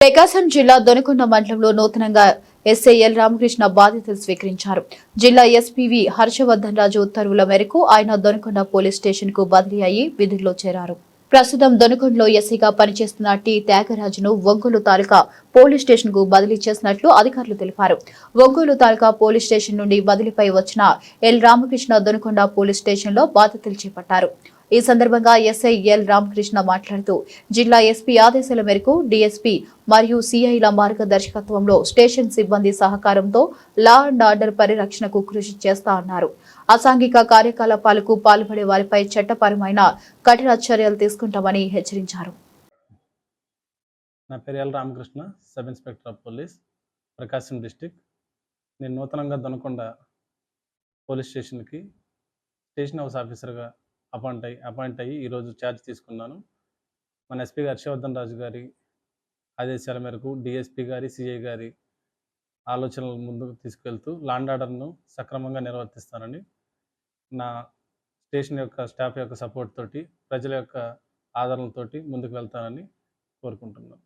ప్రకాశం జిల్లా దొనకొండ మండలంలో నూతనంగా ఎస్ఐ ఎల్ రామకృష్ణ బాధ్యతలు స్వీకరించారు. జిల్లా ఎస్పీవి హర్షవర్ధన్ రాజు ఉత్తర్వుల మేరకు ఆయన దొనకొండ పోలీస్ స్టేషన్ కు బదిలీ అయ్యి విధుల్లో చేరారు. ప్రస్తుతం దొనకొండలో ఎస్ఐగా పనిచేస్తున్న టి త్యాగరాజును ఒంగోలు తాలూకా పోలీస్ స్టేషన్ కు బదిలీ చేసినట్లు అధికారులు తెలిపారు. ఒంగోలు తాలూకా పోలీస్ స్టేషన్ నుండి బదిలీపై వచ్చిన L Ramakrishna Donakonda police station లో బాధ్యతలు చేపట్టారు. ఈ సందర్భంగా ఎస్ఐ ఎల్ రామకృష్ణ మాట్లాడుతూ జిల్లా ఎస్పీ ఆదేశాల మేరకు డీఎస్పీ మరియు సిఐల మార్గదర్శకత్వంలో స్టేషన్ సిబ్బంది సహకారంతో లా అండ్ ఆర్డర్ పరిరక్షణకు కృషి చేస్తా అన్నారు. అసాంఘిక కార్యకలాపాలకు పాల్పడే వారిపై చట్టపరమైన కఠిన చర్యలు తీసుకుంటామని హెచ్చరించారు. నా పేరు L Ramakrishna, sub inspector of police, Prakasam district. నేను నూతనంగా దొనకొండ పోలీస్ స్టేషన్కి స్టేషన్ హౌస్ ఆఫీసర్గా అపాయింట్ అయ్యి ఈరోజు ఛార్జ్ తీసుకున్నాను. మన ఎస్పీ హర్షవర్ధన్ రాజు గారి ఆదేశాల మేరకు డిఎస్పీ గారి, సిఐ గారి ఆలోచనలు ముందుకు తీసుకెళ్తూ లా అండ్ ఆర్డర్ను సక్రమంగా నిర్వర్తిస్తానని, నా స్టేషన్ యొక్క స్టాఫ్ యొక్క సపోర్ట్ తోటి, ప్రజల యొక్క ఆదరణతోటి ముందుకు వెళ్తానని కోరుకుంటున్నాను.